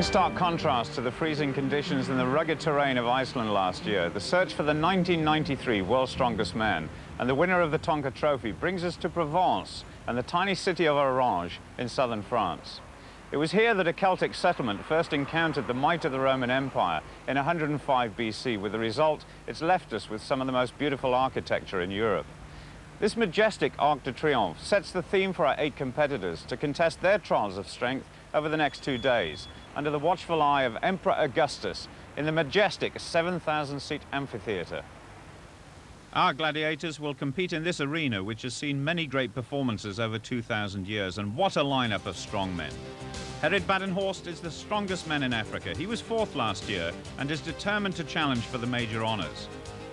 In stark contrast to the freezing conditions and the rugged terrain of Iceland last year, the search for the 1993 World's Strongest Man and the winner of the Tonka Trophy brings us to Provence and the tiny city of Orange in southern France. It was here that a Celtic settlement first encountered the might of the Roman Empire in 105 BC, with the result it's left us with some of the most beautiful architecture in Europe. This majestic Arc de Triomphe sets the theme for our 8 competitors to contest their trials of strength over the next 2 days, under the watchful eye of Emperor Augustus in the majestic 7,000-seat amphitheatre. Our gladiators will compete in this arena, which has seen many great performances over 2,000 years, and what a lineup of strongmen. Herod Badenhorst is the strongest man in Africa. He was 4th last year and is determined to challenge for the major honours.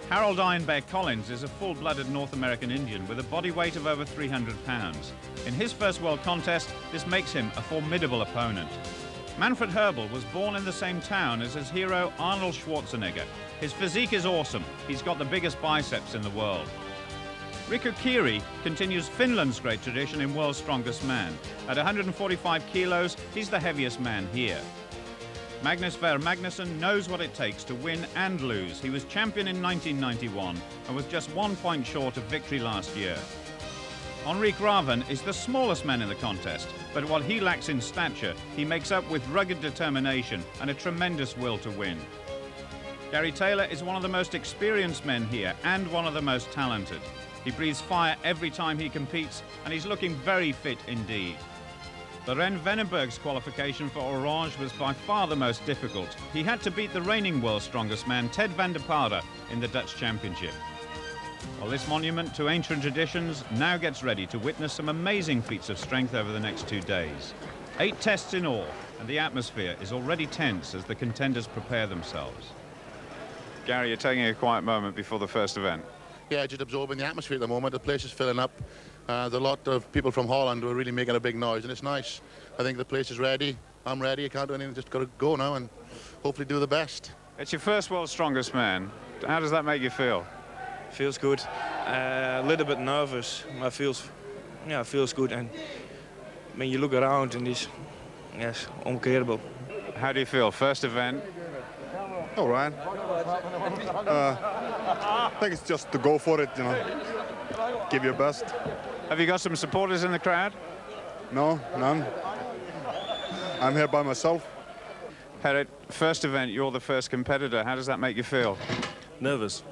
Harold Ironbear Collins is a full-blooded North American Indian with a body weight of over 300 pounds. In his first world contest, this makes him a formidable opponent. Manfred Herbel was born in the same town as his hero Arnold Schwarzenegger. His physique is awesome. He's got the biggest biceps in the world. Riku Kiri continues Finland's great tradition in World's Strongest Man. At 145 kilos, he's the heaviest man here. Magnus Ver Magnusson knows what it takes to win and lose. He was champion in 1991 and was just 1 point short of victory last year. Henrik Raven is the smallest man in the contest, but what he lacks in stature, he makes up with rugged determination and a tremendous will to win. Gary Taylor is one of the most experienced men here and one of the most talented. He breathes fire every time he competes, and he's looking very fit indeed. Loren Venenberg's qualification for Orange was by far the most difficult. He had to beat the reigning world's strongest man, Ted van der Paarde, in the Dutch Championship. Well, this monument to ancient traditions now gets ready to witness some amazing feats of strength over the next 2 days. 8 tests in all, and the atmosphere is already tense as the contenders prepare themselves. Gary, you're taking a quiet moment before the first event. Yeah, just absorbing the atmosphere at the moment. The place is filling up. There's a lot of people from Holland who are really making a big noise, and it's nice. I think the place is ready. I'm ready. I can't do anything. Just got to go now and hopefully do the best. It's your first World's Strongest Man. How does that make you feel? Feels good. A little bit nervous, but feels good. And when you look around, and it's unbearable. How do you feel? First event? All right. I think it's just to go for it, you know. Give your best. Have you got some supporters in the crowd? No, none. I'm here by myself. Herod, first event, you're the first competitor. How does that make you feel? Nervous.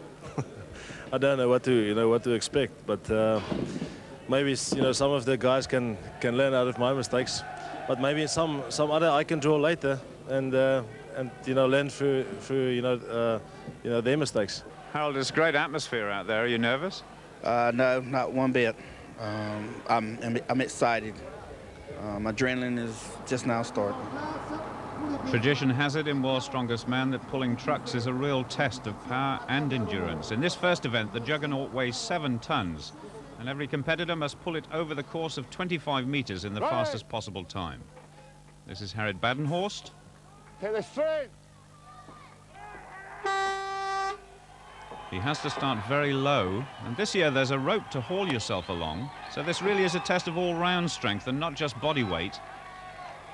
I don't know what to expect, but maybe some of the guys can learn out of my mistakes, but maybe some other I can draw later and learn through their mistakes. Harold, there's great atmosphere out there. Are you nervous? No, not one bit. I'm excited. Adrenaline is just now starting. Tradition has it in World's Strongest Man that pulling trucks is a real test of power and endurance. In this first event, the juggernaut weighs 7 tons, and every competitor must pull it over the course of 25 meters in the fastest possible time. This is Herod Badenhorst. Take the straight. He has to start very low, and this year there's a rope to haul yourself along, so this really is a test of all-round strength and not just body weight.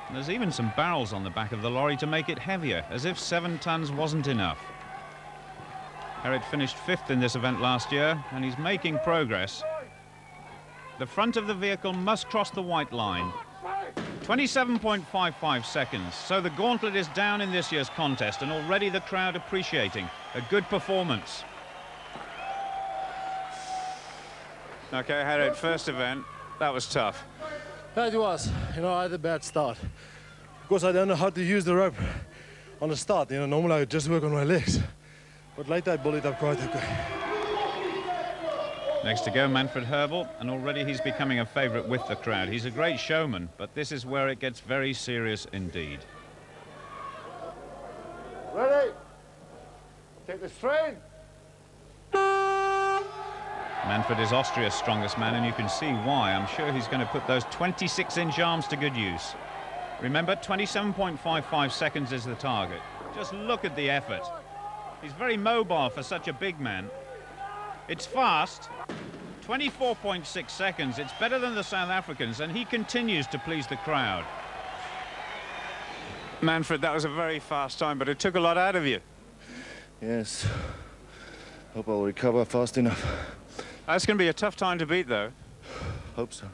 And there's even some barrels on the back of the lorry to make it heavier, as if 7 tons wasn't enough. Herod finished 5th in this event last year, and he's making progress. The front of the vehicle must cross the white line. 27.55 seconds, so the gauntlet is down in this year's contest, and already the crowd appreciating a good performance. Okay, Herod, first event, that was tough. That was, I had a bad start. Because I don't know how to use the rope on the start. Normally I would just work on my legs. But later I bullied up quite okay. Next to go, Manfred Herbel, and already he's becoming a favourite with the crowd. He's a great showman, but this is where it gets very serious indeed. Ready? Take the strain. Manfred is Austria's strongest man, and you can see why. I'm sure he's going to put those 26-inch arms to good use. Remember, 27.55 seconds is the target. Just look at the effort. He's very mobile for such a big man. It's fast. 24.6 seconds. It's better than the South Africans, and he continues to please the crowd. Manfred, that was a very fast time, but it took a lot out of you. Yes. Hope I'll recover fast enough. That's going to be a tough time to beat, though. Hope so.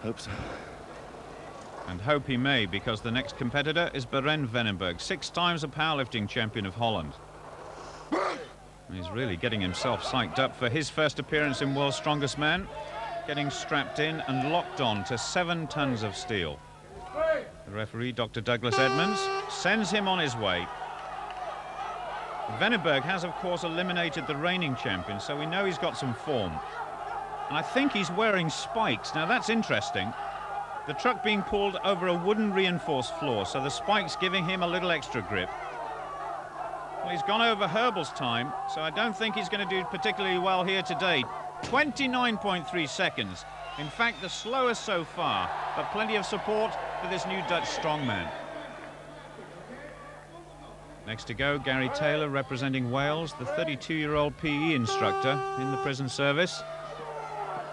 Hope so. And hope he may, because the next competitor is Berend Venenberg, 6 times a powerlifting champion of Holland. He's really getting himself psyched up for his first appearance in World's Strongest Man, getting strapped in and locked on to 7 tons of steel. The referee, Dr. Douglas Edmonds, sends him on his way. Venenberg has, of course, eliminated the reigning champion, so we know he's got some form. And I think he's wearing spikes. Now, that's interesting. The truck being pulled over a wooden reinforced floor, so the spikes giving him a little extra grip. Well, he's gone over Herbel's time, so I don't think he's going to do particularly well here today. 29.3 seconds. In fact, the slowest so far, but plenty of support for this new Dutch strongman. Next to go, Gary Taylor, representing Wales, the 32-year-old PE instructor in the prison service.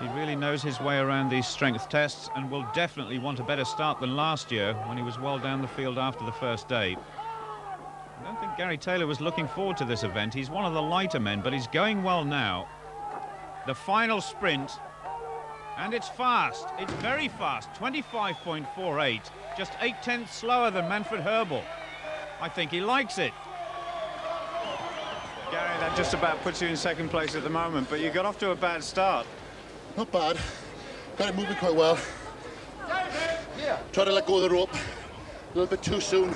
He really knows his way around these strength tests and will definitely want a better start than last year when he was well down the field after the first day. I don't think Gary Taylor was looking forward to this event. He's one of the lighter men, but he's going well now. The final sprint, and it's fast. It's very fast, 25.48, just 0.8 slower than Manfred Herbel. I think he likes it. Gary, that just about puts you in second place at the moment, but you got off to a bad start. Not bad. Got it moving quite well. Try to let go of the rope a little bit too soon.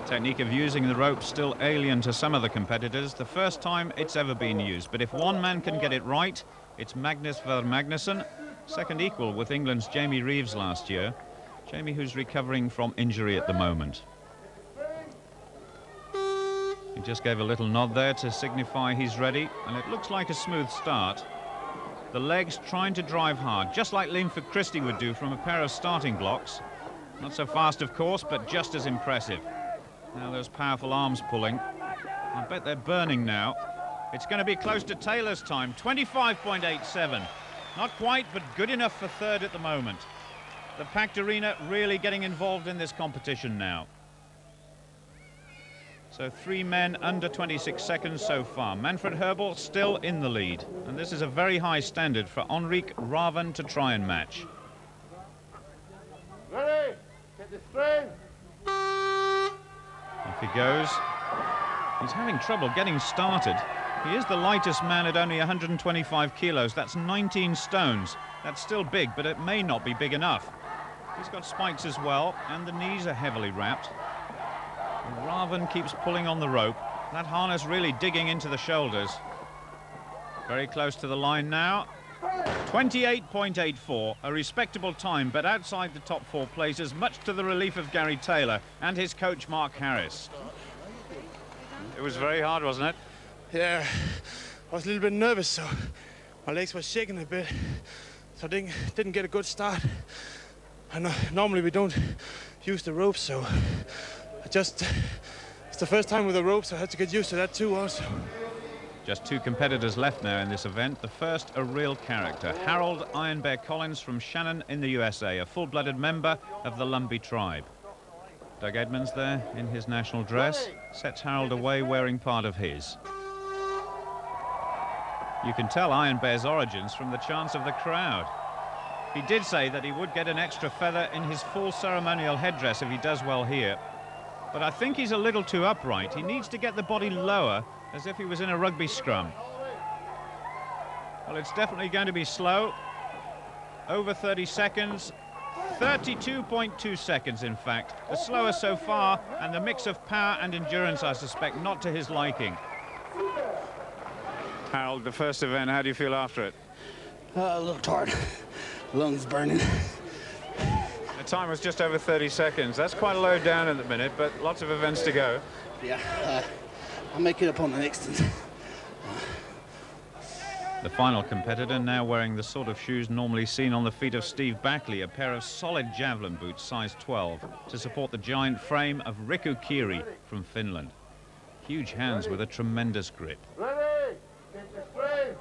Technique of using the rope still alien to some of the competitors. The first time it's ever been used. But if one man can get it right, it's Magnus Ver Magnusson, second equal with England's Jamie Reeves last year. Jamie, who's recovering from injury at the moment. He just gave a little nod there to signify he's ready, and it looks like a smooth start. The legs trying to drive hard, just like Linford Christie would do from a pair of starting blocks. Not so fast, of course, but just as impressive. Now those powerful arms pulling. I bet they're burning now. It's going to be close to Taylor's time, 25.87. Not quite, but good enough for third at the moment. The packed arena really getting involved in this competition now. So 3 men under 26 seconds so far. Manfred Herbel still in the lead. And this is a very high standard for Henrik Raven to try and match. Ready? Get the string. Off he goes. He's having trouble getting started. He is the lightest man at only 125 kilos. That's 19 stones. That's still big, but it may not be big enough. He's got spikes as well, and the knees are heavily wrapped. And Raven keeps pulling on the rope. That harness really digging into the shoulders. Very close to the line now. 28.84, a respectable time, but outside the top 4 places, much to the relief of Gary Taylor and his coach Mark Harris. It was very hard, wasn't it? Yeah, I was a little bit nervous, so my legs were shaking a bit, so I didn't get a good start. And normally we don't use the ropes, so it's the first time with the ropes, so I had to get used to that too also. Just 2 competitors left now in this event. The first, a real character, Harold Iron Bear Collins from Shannon in the USA, a full-blooded member of the Lumbee tribe. Doug Edmonds there in his national dress sets Harold away wearing part of his. You can tell Iron Bear's origins from the chants of the crowd. He did say that he would get an extra feather in his full ceremonial headdress if he does well here. But I think he's a little too upright. He needs to get the body lower, as if he was in a rugby scrum. Well, it's definitely going to be slow. Over 30 seconds. 32.2 seconds, in fact. The slowest so far, and the mix of power and endurance, I suspect, not to his liking. Harold, the first event, how do you feel after it? A little tired. Lungs burning. The time was just over 30 seconds. That's quite low down at the minute, but lots of events to go. Yeah, I'll make it up on the next one. The final competitor now wearing the sort of shoes normally seen on the feet of Steve Backley, a pair of solid javelin boots, size 12, to support the giant frame of Riku Kiri from Finland. Huge hands with a tremendous grip. Ready? Get the string.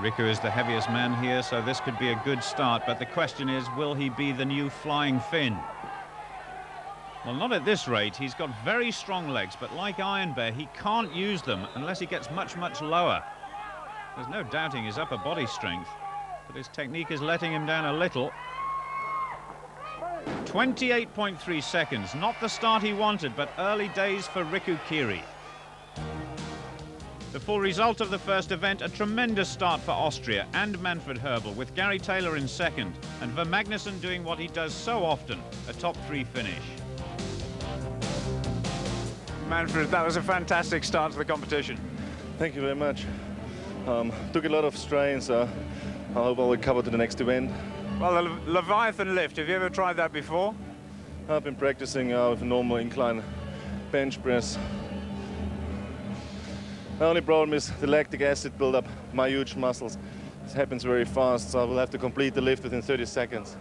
Riku is the heaviest man here, so this could be a good start, but the question is, will he be the new flying Finn? Well, not at this rate. He's got very strong legs, but like Iron Bear, he can't use them unless he gets much, much lower. There's no doubting his upper body strength, but his technique is letting him down a little. 28.3 seconds, not the start he wanted, but early days for Riku Kiri. The full result of the first event, a tremendous start for Austria and Manfred Herbel, with Gary Taylor in second, and Ver Magnussen doing what he does so often, a top 3 finish. Manfred, that was a fantastic start to the competition. Thank you very much. Took a lot of strains. I hope I'll recover to the next event. Well, the Leviathan lift, have you ever tried that before? I've been practicing with a normal incline bench press. The only problem is the lactic acid buildup, my huge muscles. It happens very fast, so I will have to complete the lift within 30 seconds.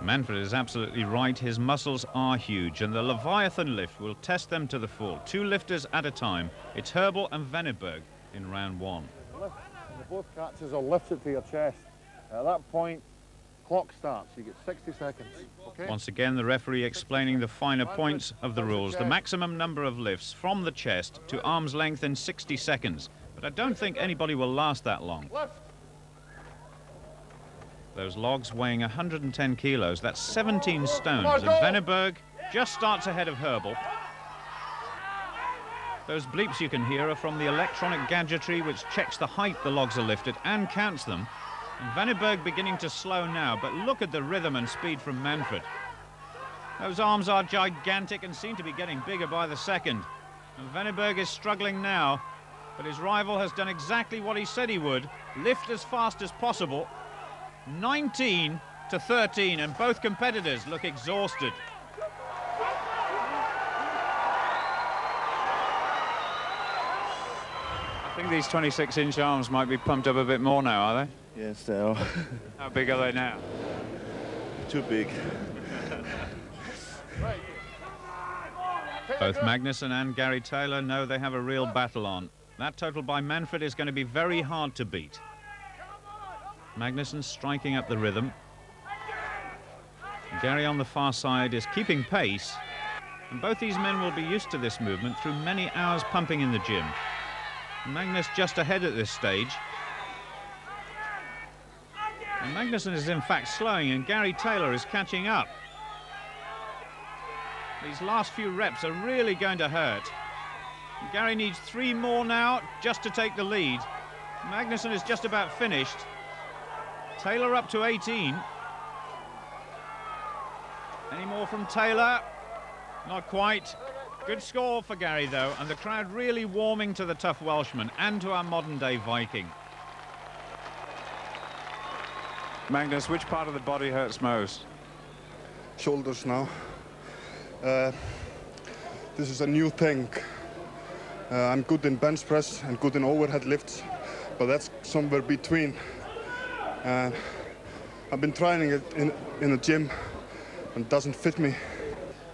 Manfred is absolutely right. His muscles are huge, and the Leviathan lift will test them to the full. 2 lifters at a time. It's Herbel and Venneberg in round 1. Both catches are lifted to your chest. At that point, clock starts. You get 60 seconds. Okay? Once again, the referee explaining the finer points of the rules. The maximum number of lifts from the chest to arm's length in 60 seconds. But I don't think anybody will last that long. Those logs weighing 110 kilos, that's 17 stones. And Venneberg just starts ahead of Herbel. Those bleeps you can hear are from the electronic gadgetry which checks the height the logs are lifted and counts them. And Venneberg beginning to slow now, but look at the rhythm and speed from Manfred. Those arms are gigantic and seem to be getting bigger by the second. And Venneberg is struggling now, but his rival has done exactly what he said he would, lift as fast as possible. 19 to 13, and both competitors look exhausted. I think these 26-inch arms might be pumped up a bit more now, are they? Yes, they are. How big are they now? Too big. Both Magnussen and Gary Taylor know they have a real battle on. That total by Manfred is going to be very hard to beat. Magnussen striking up the rhythm. Gary on the far side is keeping pace, and both these men will be used to this movement through many hours pumping in the gym. Magnus just ahead at this stage. And Magnussen is in fact slowing, and Gary Taylor is catching up. These last few reps are really going to hurt. Gary needs 3 more now just to take the lead. Magnussen is just about finished. Taylor up to 18. Any more from Taylor? Not quite. Good score for Gary, though, and the crowd really warming to the tough Welshman and to our modern-day Viking. Magnus, which part of the body hurts most? Shoulders now. This is a new thing. I'm good in bench press and good in overhead lifts, but that's somewhere between. I've been trying it in a gym and it doesn't fit me.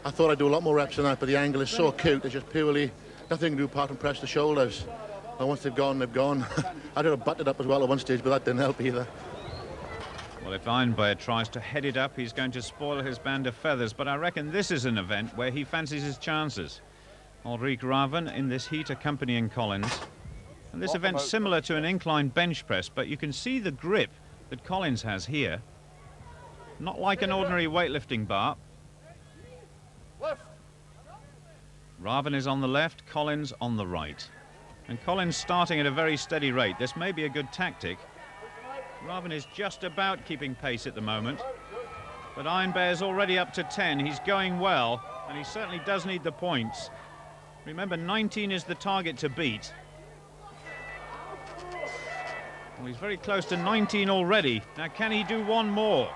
I thought I'd do a lot more reps than that, but the angle is so acute, it's just purely nothing to do apart from press the shoulders. And once they've gone, they've gone. I did have butted up as well at one stage, but that didn't help either. Well, if Ironbear tries to head it up, he's going to spoil his band of feathers, but I reckon this is an event where he fancies his chances. Ulrich Raven in this heat accompanying Collins. And this event's similar to an incline bench press, but you can see the grip that Collins has here. Not like an ordinary weightlifting bar. Raven is on the left, Collins on the right. And Collins starting at a very steady rate. This may be a good tactic. Raven is just about keeping pace at the moment. But Ironbear's already up to 10. He's going well, and he certainly does need the points. Remember, 19 is the target to beat. Well, he's very close to 19 already. Now, can he do one more?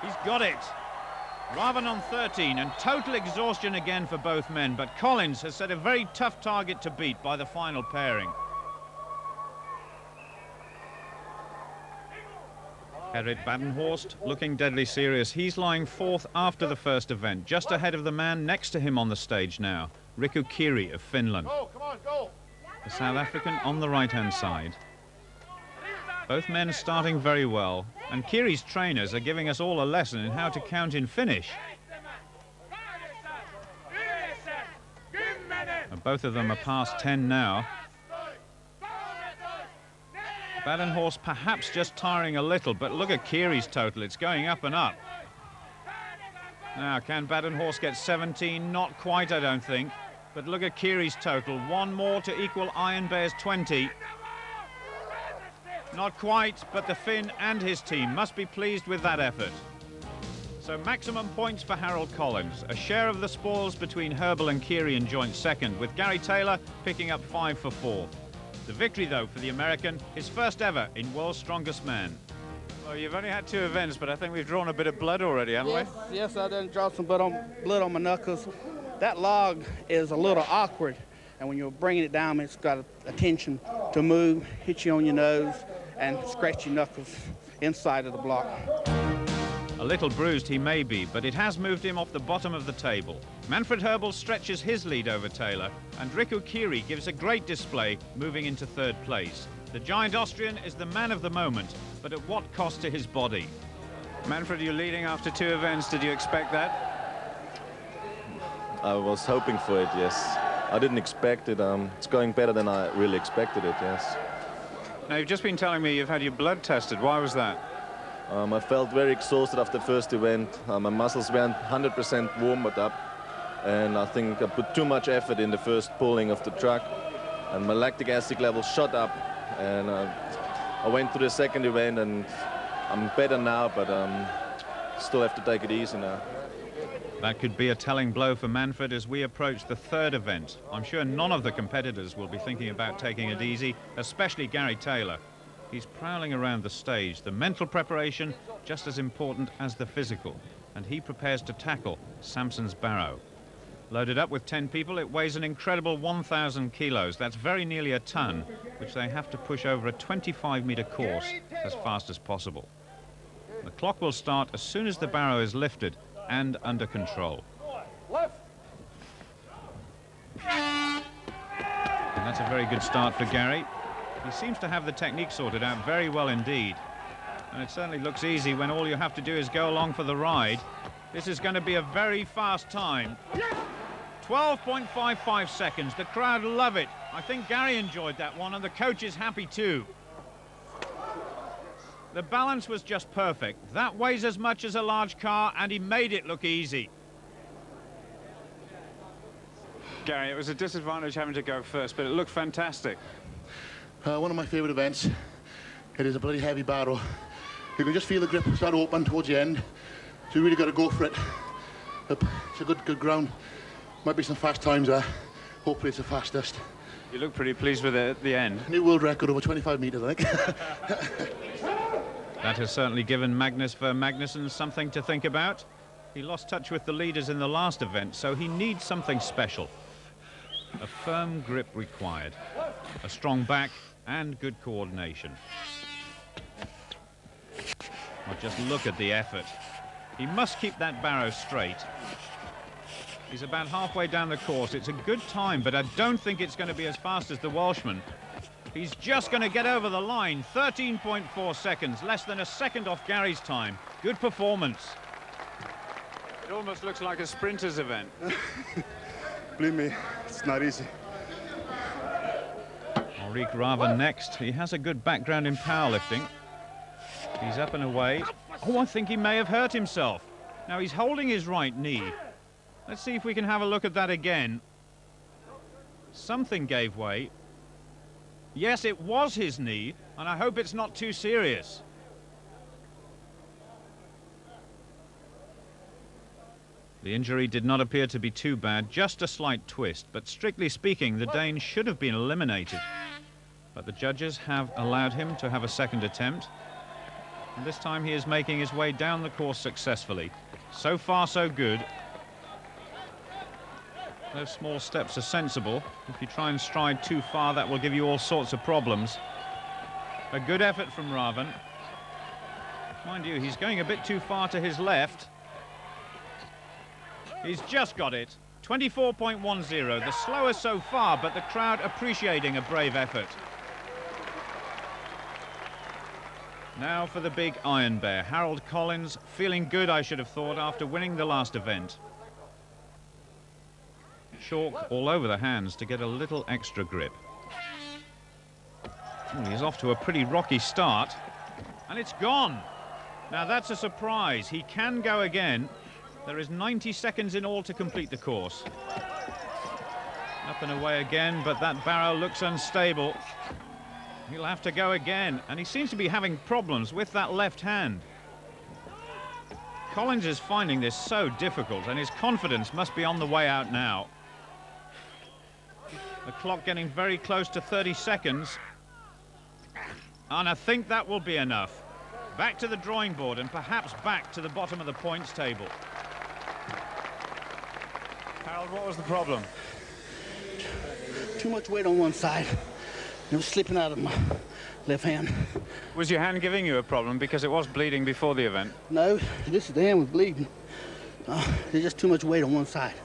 He's got it. Raven on 13, and total exhaustion again for both men, but Collins has set a very tough target to beat by the final pairing. Gerrit Badenhorst looking deadly serious. He's lying 4th after the first event, just ahead of the man next to him on the stage now, Riku Kiri of Finland. Go, come on, go. The South African on the right-hand side. Both men starting very well, and Kiri's trainers are giving us all a lesson in how to count in finish. And both of them are past 10 now. Badenhorst perhaps just tiring a little, but look at Kiri's total, it's going up and up. Now, can Badenhorst get 17? Not quite, I don't think. But look at Kiri's total, one more to equal Iron Bear's 20. Not quite, but the Finn and his team must be pleased with that effort. So maximum points for Harold Collins, a share of the spoils between Herbal and Kiri in joint second, with Gary Taylor picking up 5 for 4. The victory, though, for the American, his first ever in World's Strongest Man. Well, you've only had 2 events, but I think we've drawn a bit of blood already, haven't we? Yes, I done draw some blood on my knuckles. That log is a little awkward, and when you're bringing it down, it's got a tension to move, hit you on your nose, and scratch your knuckles inside of the block. A little bruised he may be, but it has moved him off the bottom of the table. Manfred Herbal stretches his lead over Taylor, and Riku Kiri gives a great display, moving into 3rd place. The giant Austrian is the man of the moment, but at what cost to his body? Manfred, you're leading after 2 events. Did you expect that? I was hoping for it, yes. I didn't expect it. It's going better than I really expected it, yes. Now, you've just been telling me you've had your blood tested. Why was that? I felt very exhausted after the first event. My muscles weren't 100% warmed up, and I think I put too much effort in the first pulling of the truck, and my lactic acid level shot up, and I went to the second event, and I'm better now, but still have to take it easy now. That could be a telling blow for Manfred as we approach the 3rd event. I'm sure none of the competitors will be thinking about taking it easy, especially Gary Taylor. He's prowling around the stage. The mental preparation just as important as the physical, and he prepares to tackle Samson's barrow. Loaded up with 10 people, it weighs an incredible 1,000 kilos. That's very nearly a ton, which they have to push over a 25-meter course as fast as possible. The clock will start as soon as the barrow is lifted and under control. And that's a very good start for Gary. He seems to have the technique sorted out very well indeed. And it certainly looks easy when all you have to do is go along for the ride. This is going to be a very fast time. 12.55 seconds. The crowd love it. I think Gary enjoyed that one, and the coach is happy too. The balance was just perfect. That weighs as much as a large car, and he made it look easy. Gary, it was a disadvantage having to go first, but it looked fantastic. One of my favourite events. It is a bloody heavy barrow. You can just feel the grip start open towards the end, so you really got to go for it. It's a good ground. Might be some fast times there. Hopefully it's the fastest. You look pretty pleased with it at the end. New world record over 25 metres, I think. That has certainly given Magnus Ver Magnusson something to think about. He lost touch with the leaders in the last event, so he needs something special. A firm grip required, a strong back and good coordination. Well, just look at the effort. He must keep that barrow straight. He's about halfway down the course. It's a good time, but I don't think it's going to be as fast as the Welshman. He's just going to get over the line. 13.4 seconds, less than a second off Gary's time. Good performance. It almost looks like a sprinter's event. Believe me, it's not easy. Ulrich Raven next. He has a good background in powerlifting. He's up and away. Oh, I think he may have hurt himself. Now he's holding his right knee. Let's see if we can have a look at that again. Something gave way. Yes, it was his knee, and I hope it's not too serious. The injury did not appear to be too bad, just a slight twist, but strictly speaking, the Dane should have been eliminated. But the judges have allowed him to have a second attempt, and this time he is making his way down the course successfully. So far, so good. Those small steps are sensible. If you try and stride too far, that will give you all sorts of problems. A good effort from Raven. Mind you, he's going a bit too far to his left. He's just got it. 24.10, the slowest so far, but the crowd appreciating a brave effort. Now for the big Iron Bear, Harold Collins, feeling good, I should have thought, after winning the last event. Chalk all over the hands to get a little extra grip. Oh, he's off to a pretty rocky start, and it's gone. Now that's a surprise. He can go again. There is 90 seconds in all to complete the course. Up and away again, but that barrow looks unstable. He'll have to go again, and he seems to be having problems with that left hand. Collins is finding this so difficult, and his confidence must be on the way out now. The clock getting very close to 30 seconds. And I think that will be enough. Back to the drawing board and perhaps back to the bottom of the points table. Harold, what was the problem? Too much weight on one side. It was slipping out of my left hand. Was your hand giving you a problem because it was bleeding before the event? No, the hand was bleeding. There's just too much weight on one side.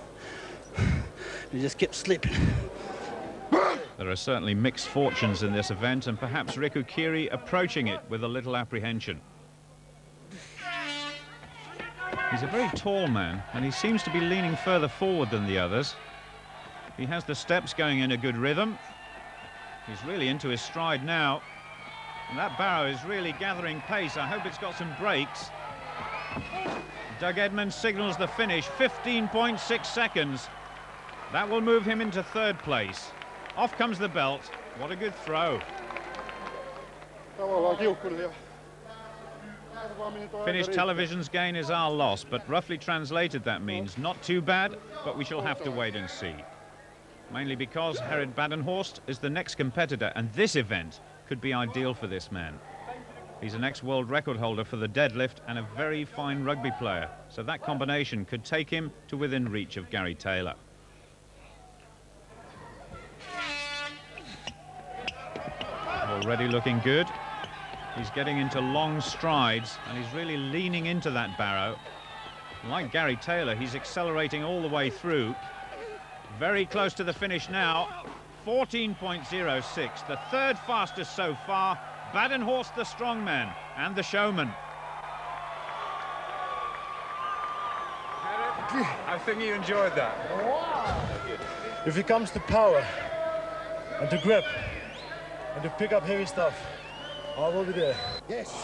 It just kept slipping. There are certainly mixed fortunes in this event, and perhaps Riku Kiri approaching it with a little apprehension. He's a very tall man, and he seems to be leaning further forward than the others. He has the steps going in a good rhythm. He's really into his stride now. And that barrow is really gathering pace. I hope it's got some brakes. Doug Edmonds signals the finish, 15.6 seconds. That will move him into third place. Off comes the belt. What a good throw. Finnish television's gain is our loss, but roughly translated that means not too bad, but we shall have to wait and see. Mainly because Gerrit Badenhorst is the next competitor, and this event could be ideal for this man. He's an ex-world record holder for the deadlift and a very fine rugby player, so that combination could take him to within reach of Gary Taylor. Already looking good. He's getting into long strides, and he's really leaning into that barrow. Like Gary Taylor, he's accelerating all the way through. Very close to the finish now. 14.06, the third fastest so far. Badenhorst, the strongman, and the showman. I think you enjoyed that. If it comes to power and to grip and to pick up heavy stuff, I will be there. Yes.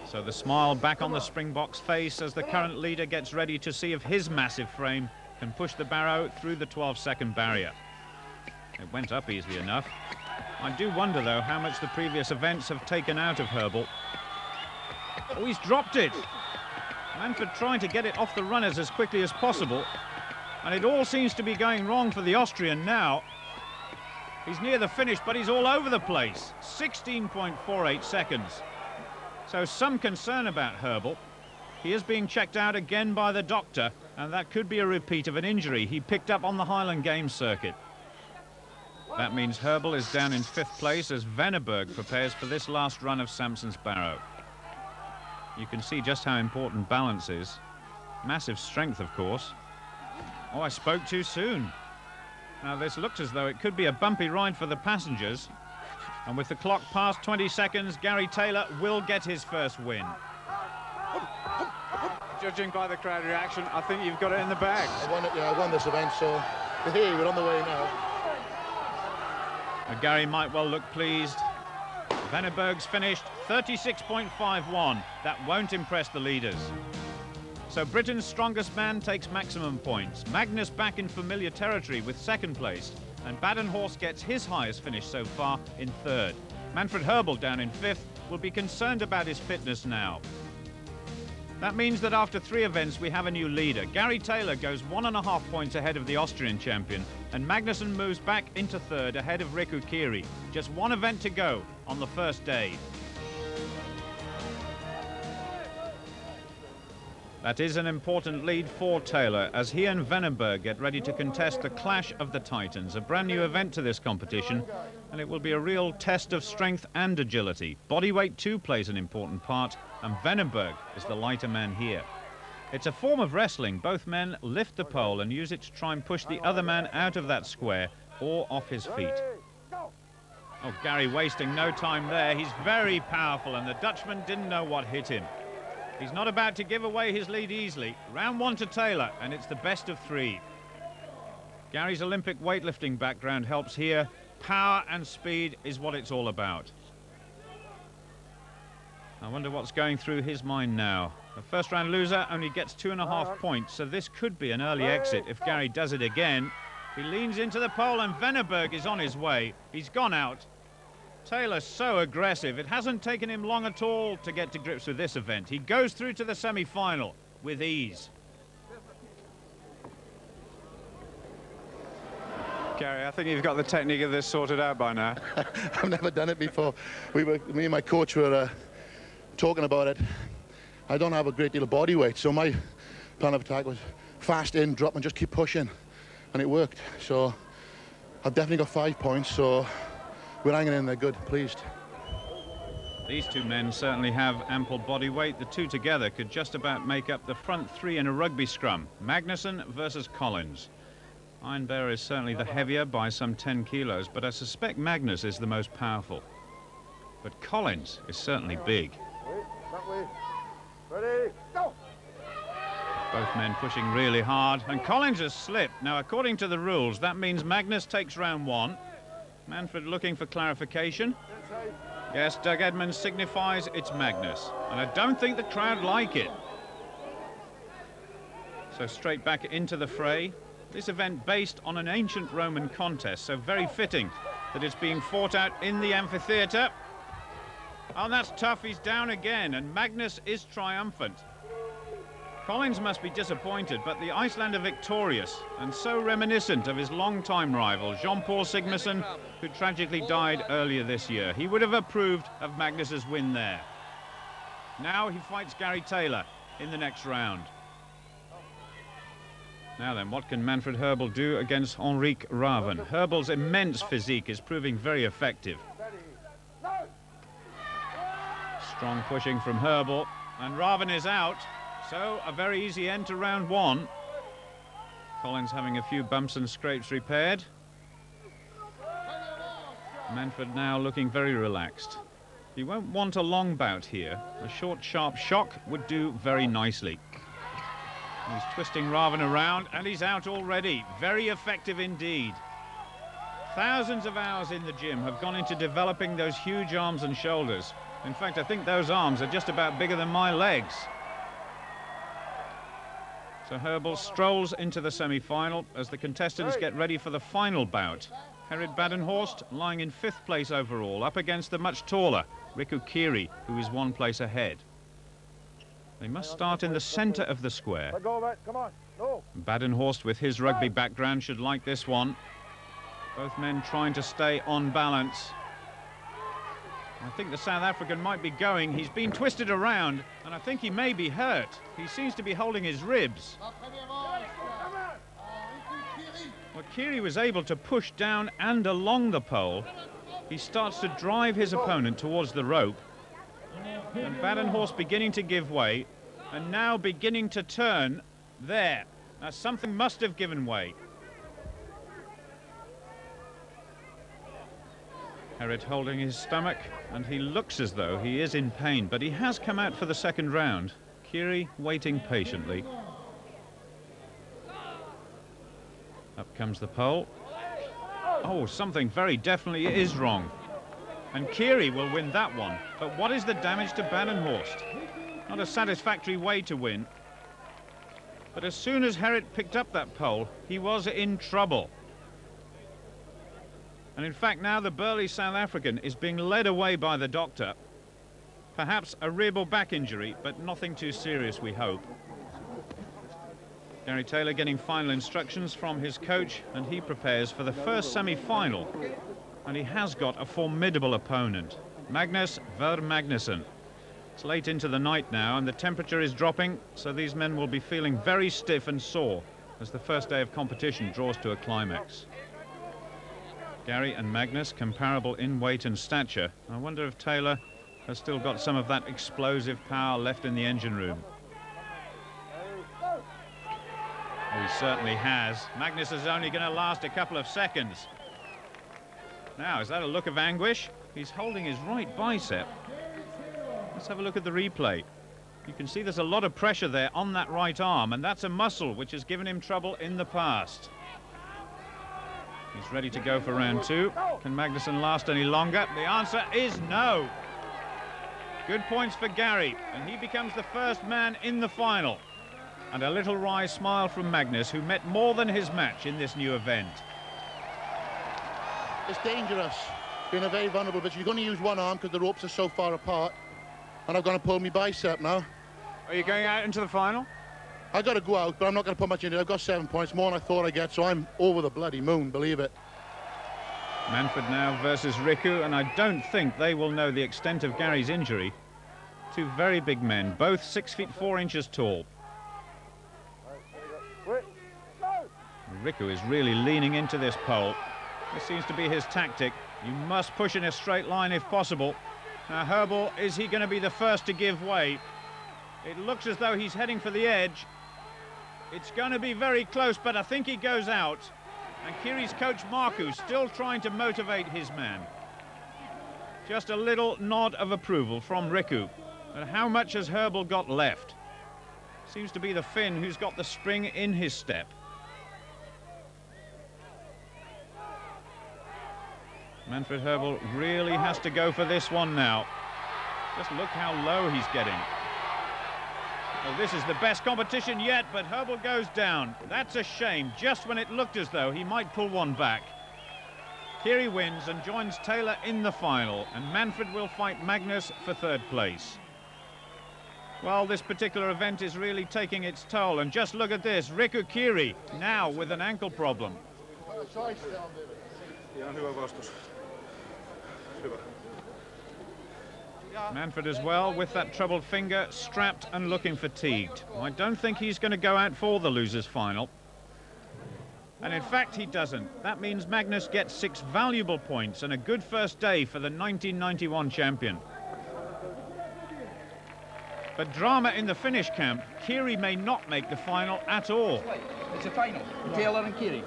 So the smile back on the Springbok's face as the current leader gets ready to see if his massive frame can push the barrow through the 12-second barrier. It went up easily enough. I do wonder, though, how much the previous events have taken out of Herbal. Oh, he's dropped it. Manfred trying to get it off the runners as quickly as possible. And it all seems to be going wrong for the Austrian now. He's near the finish, but he's all over the place. 16.48 seconds. So some concern about Herbal. He is being checked out again by the doctor, and that could be a repeat of an injury he picked up on the Highland Games circuit. That means Herbal is down in 5th place as Venneberg prepares for this last run of Sampson's barrow. You can see just how important balance is. Massive strength, of course. Oh, I spoke too soon. Now, this looks as though it could be a bumpy ride for the passengers. And with the clock past 20 seconds, Gary Taylor will get his first win. Judging by the crowd reaction, I think you've got it in the bag. I won this event, so hey, we're on the way now. Gary might well look pleased. Venneberg's finished 36.51. That won't impress the leaders. So Britain's strongest man takes maximum points. Magnus back in familiar territory with 2nd place. And Badenhorst gets his highest finish so far in 3rd. Manfred Herbal down in 5th will be concerned about his fitness now. That means that after 3 events we have a new leader. Gary Taylor goes 1.5 points ahead of the Austrian champion, and Magnusson moves back into 3rd ahead of Riku Kiri. Just 1 event to go on the first day. That is an important lead for Taylor as he and Venneberg get ready to contest the Clash of the Titans, a brand new event to this competition, and it will be a real test of strength and agility. Bodyweight too plays an important part, and Venneberg is the lighter man here. It's a form of wrestling. Both men lift the pole and use it to try and push the other man out of that square or off his feet. Oh, Gary wasting no time there. He's very powerful, and the Dutchman didn't know what hit him. He's not about to give away his lead easily. Round 1 to Taylor, and it's the best of 3. Gary's Olympic weightlifting background helps here. Power and speed is what it's all about. I wonder what's going through his mind now. The first round loser only gets 2.5 points, so this could be an early exit if Gary does it again. He leans into the pole, and Venneberg is on his way. He's gone out. Taylor's so aggressive. It hasn't taken him long at all to get to grips with this event. He goes through to the semi-final with ease. Gary, I think you've got the technique of this sorted out by now. I've never done it before. Me and my coach were talking about it. I don't have a great deal of body weight, so my plan of attack was fast in, drop, and just keep pushing, and it worked. So I've definitely got 5 points, so we're hanging in there good, pleased. These two men certainly have ample body weight. The two together could just about make up the front 3 in a rugby scrum. Magnuson versus Collins. Ironbearer is certainly the heavier by some 10 kilos, but I suspect Magnus is the most powerful. But Collins is certainly big. Ready, go! Both men pushing really hard, and Collins has slipped. Now, according to the rules, that means Magnus takes round 1. Manfred looking for clarification. Yes, Doug Edmonds signifies it's Magnus, and I don't think the crowd like it. So straight back into the fray. This event based on an ancient Roman contest, so very fitting that it's being fought out in the amphitheatre. Oh, that's tough. He's down again, and Magnus is triumphant. Collins must be disappointed, but the Icelander victorious, and so reminiscent of his long-time rival, Jean-Paul Sigmarsson, who tragically died earlier this year. He would have approved of Magnus's win there. Now he fights Gary Taylor in the next round. Now then, what can Manfred Herbal do against Henrique Raven? Herbal's immense physique is proving very effective. Strong pushing from Herbal, and Raven is out. So, a very easy end to round 1. Collins having a few bumps and scrapes repaired. Manfred now looking very relaxed. He won't want a long bout here. A short, sharp shock would do very nicely. He's twisting Raven around, and he's out already. Very effective indeed. Thousands of hours in the gym have gone into developing those huge arms and shoulders. In fact, I think those arms are just about bigger than my legs. So Herbal strolls into the semi-final as the contestants get ready for the final bout. Gerrit Badenhorst lying in 5th place overall, up against the much taller Riku Kiri, who is 1 place ahead. They must start in the centre of the square. Badenhorst, with his rugby background, should like this one. Both men trying to stay on balance. I think the South African might be going. He's been twisted around, and I think he may be hurt. He seems to be holding his ribs. Well, Kiri was able to push down and along the pole. He starts to drive his opponent towards the rope. And Badenhorst beginning to give way, and now beginning to turn there. Now, something must have given way. Gerrit holding his stomach, and he looks as though he is in pain, but he has come out for the 2nd round. Kiri waiting patiently. Up comes the pole. Oh, something very definitely is wrong. And Kiri will win that one. But what is the damage to Badenhorst? Not a satisfactory way to win. But as soon as Gerrit picked up that pole, he was in trouble. And in fact, now the burly South African is being led away by the doctor. Perhaps a rib or back injury, but nothing too serious, we hope. Gary Taylor getting final instructions from his coach, and he prepares for the first semi-final. And he has got a formidable opponent, Magnus Ver Magnuson. It's late into the night now, and the temperature is dropping, so these men will be feeling very stiff and sore as the first day of competition draws to a climax. Gary and Magnus comparable in weight and stature. I wonder if Taylor has still got some of that explosive power left in the engine room. Oh, he certainly has. Magnus is only going to last a couple of seconds. Now, is that a look of anguish? He's holding his right bicep. Let's have a look at the replay. You can see there's a lot of pressure there on that right arm, and that's a muscle which has given him trouble in the past. He's ready to go for round 2. Can Magnusson last any longer? The answer is no. Good points for Gary, and he becomes the first man in the final. And a little wry smile from Magnus, who met more than his match in this new event. It's dangerous, being a very vulnerable position. You're going to use one arm because the ropes are so far apart, and I'm going to pull my bicep now. Are you going out into the final? I got to go out, but I'm not going to put much into it. I've got 7 points, more than I thought I'd get, so I'm over the bloody moon, believe it. Manfred now versus Riku, and I don't think they will know the extent of Gary's injury. Two very big men, both 6 feet 4 inches tall. Riku is really leaning into this pole. This seems to be his tactic. You must push in a straight line if possible. Now Herbal, is he going to be the first to give way? It looks as though he's heading for the edge. It's going to be very close, but I think he goes out. And Kiri's coach Marku still trying to motivate his man. Just a little nod of approval from Riku. But how much has Herbal got left? Seems to be the Finn who's got the spring in his step. Manfred Herbal really has to go for this one now. Just look how low he's getting. Well, this is the best competition yet, but Herbal goes down. That's a shame, just when it looked as though he might pull one back. Kiri wins and joins Taylor in the final, and Manfred will fight Magnus for 3rd place. Well, this particular event is really taking its toll, and just look at this, Riku Kiri now with an ankle problem. Manfred as well, with that troubled finger, strapped and looking fatigued. I don't think he's going to go out for the losers' final. And in fact, he doesn't. That means Magnus gets 6 valuable points and a good first day for the 1991 champion. But drama in the finish camp. Kiri may not make the final at all. It's a final. Taylor and Kiri.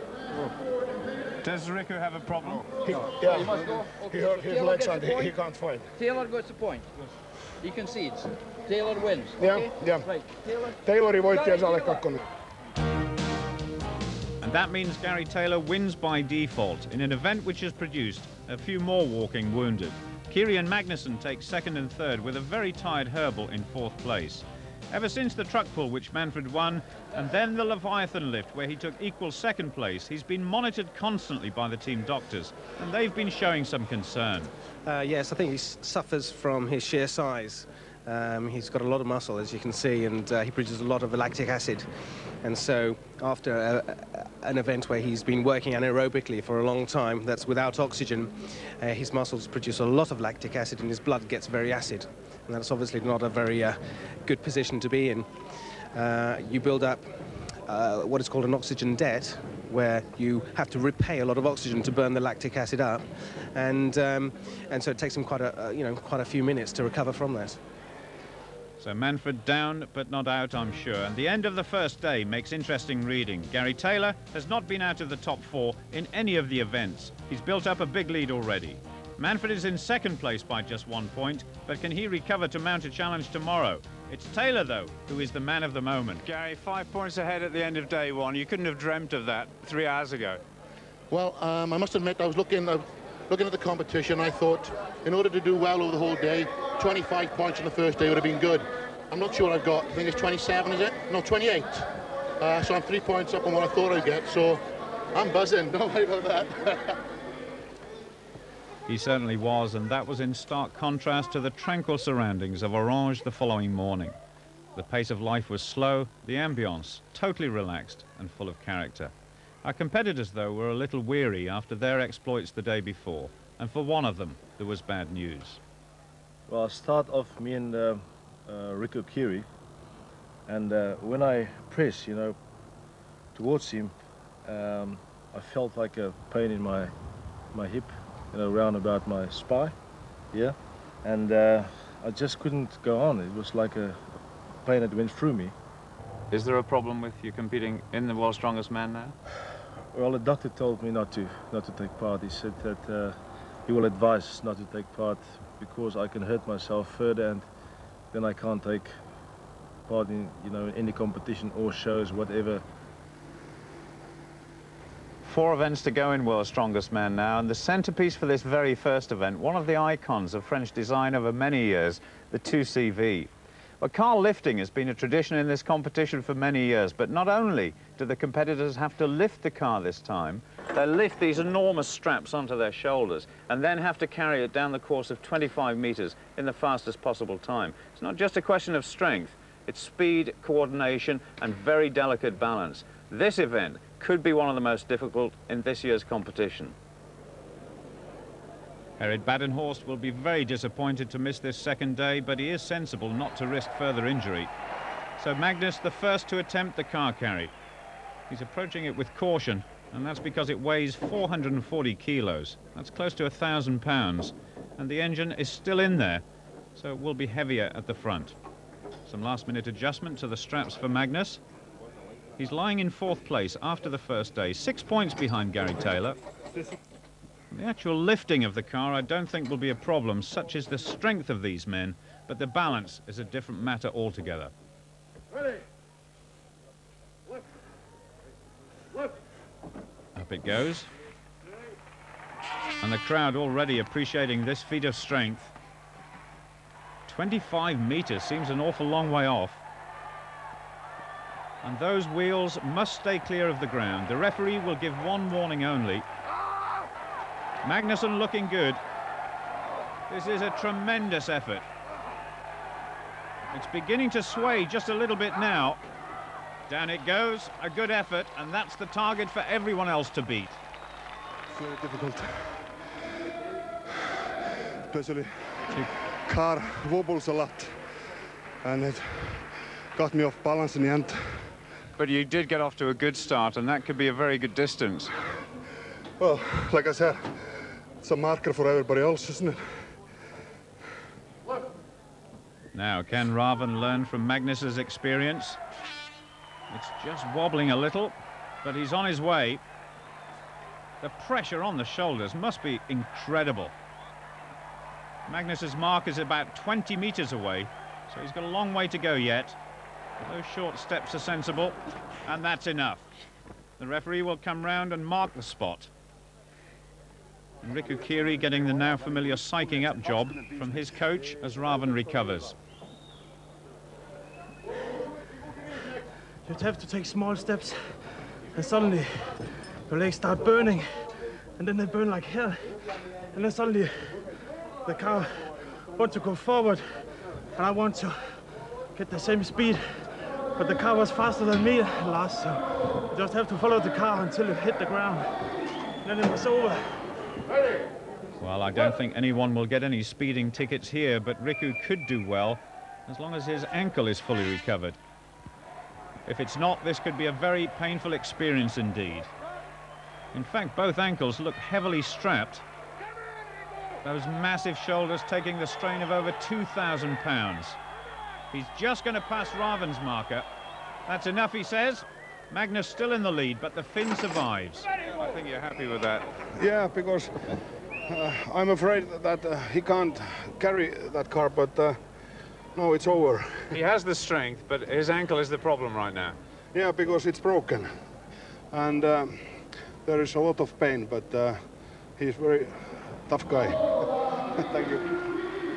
Does Riku have a problem? He must go. Okay, He hurt his Taylor legs gets and the point. he can't fight. Taylor gets the point. He concedes. Taylor wins. Yeah, yeah. Right, Taylor. Taylori voitti ja alle kakkonen. And that means Gary Taylor wins by default in an event which has produced a few more walking wounded. Kiri and Magnusson take 2nd and 3rd with a very tired Herbal in 4th place. Ever since the truck pull which Manfred won, and then the Leviathan lift where he took equal 2nd place, he's been monitored constantly by the team doctors, and they've been showing some concern. Yes, I think he suffers from his sheer size. He's got a lot of muscle, as you can see, and he produces a lot of lactic acid. And so after an event where he's been working anaerobically for a long time, that's without oxygen, his muscles produce a lot of lactic acid and his blood gets very acid. And that's obviously not a very good position to be in. You build up what is called an oxygen debt, where you have to repay a lot of oxygen to burn the lactic acid up, and so it takes him quite a few minutes to recover from that. So Manfred down but not out, I'm sure. And the end of the first day makes interesting reading. Gary Taylor has not been out of the top 4 in any of the events. He's built up a big lead already. Manfred is in 2nd place by just 1 point, but can he recover to mount a challenge tomorrow? It's Taylor, though, who is the man of the moment. Gary, 5 points ahead at the end of day 1. You couldn't have dreamt of that 3 hours ago. Well, I must admit, I was looking at the competition. I thought, in order to do well over the whole day, 25 points on the first day would have been good. I'm not sure I've got, I think it's 27, is it? No, 28. So I'm 3 points up on what I thought I'd get, so I'm buzzing, don't worry about that. He certainly was, and that was in stark contrast to the tranquil surroundings of Orange the following morning. The pace of life was slow, the ambience totally relaxed and full of character. Our competitors, though, were a little weary after their exploits the day before, and for one of them, there was bad news. Well, I start off me and Riku Kiri, and when I press, towards him, I felt like a pain in my hip, round about my spine, and I just couldn't go on. It was like a pain that went through me, Is there a problem with you competing in the World's Strongest Man now? Well, the doctor told me not to take part. He said that he will advise not to take part because I can hurt myself further, and then I can't take part in, you know, any competition or shows, whatever. 4 events to go in World's Strongest Man now, and the centerpiece for this very first event, one of the icons of French design over many years, the 2CV. Well, car lifting has been a tradition in this competition for many years, but not only do the competitors have to lift the car this time, they lift these enormous straps onto their shoulders and then have to carry it down the course of 25 meters in the fastest possible time. It's not just a question of strength, it's speed, coordination, and very delicate balance. This event could be one of the most difficult in this year's competition. Gerrit Badenhorst will be very disappointed to miss this second day, but he is sensible not to risk further injury. So Magnus, the first to attempt the car carry. He's approaching it with caution, and that's because it weighs 440 kilos. That's close to 1,000 pounds, and the engine is still in there, so it will be heavier at the front. Some last-minute adjustment to the straps for Magnus. He's lying in 4th place after the first day, 6 points behind Gary Taylor. The actual lifting of the car I don't think will be a problem, such is the strength of these men, but the balance is a different matter altogether. Ready. Lift. Lift. Up it goes. And the crowd already appreciating this feat of strength. 25 meters seems an awful long way off. And those wheels must stay clear of the ground. The referee will give one warning only. Magnusson looking good. This is a tremendous effort. It's beginning to sway just a little bit now. Down it goes, a good effort, and that's the target for everyone else to beat. It's very difficult. Especially the car wobbles a lot, and it got me off balance in the end. But you did get off to a good start, and that could be a very good distance. Well, like I said, it's a marker for everybody else, isn't it? Now, can Raven learn from Magnus's experience? It's just wobbling a little, but he's on his way. The pressure on the shoulders must be incredible. Magnus's mark is about 20 meters away, so he's got a long way to go yet. Those short steps are sensible, and that's enough. The referee will come round and mark the spot. And Riku Kiri getting the now familiar psyching up job from his coach as Raven recovers. You'd have to take small steps, and suddenly your legs start burning, and then they burn like hell. And then suddenly the car wants to go forward, and I want to get the same speed. But the car was faster than me last, so you just have to follow the car until it hit the ground. And then it was over. Well, I don't think anyone will get any speeding tickets here, but Riku could do well as long as his ankle is fully recovered. If it's not, this could be a very painful experience indeed. In fact, both ankles look heavily strapped. Those massive shoulders taking the strain of over 2,000 pounds. He's just going to pass Raven's marker. That's enough, he says. Magnus still in the lead, but the Finn survives. I think you're happy with that. Yeah, because I'm afraid that he can't carry that car, but no, it's over. He has the strength, but his ankle is the problem right now. Yeah, because it's broken. And there is a lot of pain, but he's a very tough guy. Thank you.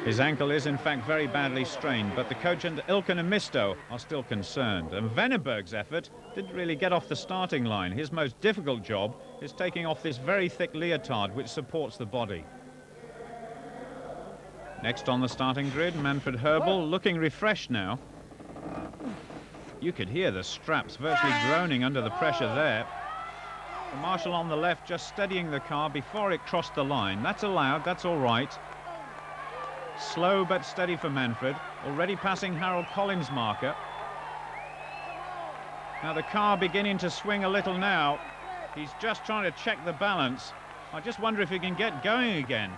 His ankle is in fact very badly strained, but the coach and Ilken and Misto are still concerned. And Venneberg's effort didn't really get off the starting line. His most difficult job is taking off this very thick leotard which supports the body. Next on the starting grid, Manfred Herbel, looking refreshed now. You could hear the straps virtually groaning under the pressure there. The marshal on the left just steadying the car before it crossed the line. That's allowed, that's all right. Slow but steady for Manfred, already passing Harold Collins' marker. Now the car beginning to swing a little now. He's just trying to check the balance. I just wonder if he can get going again.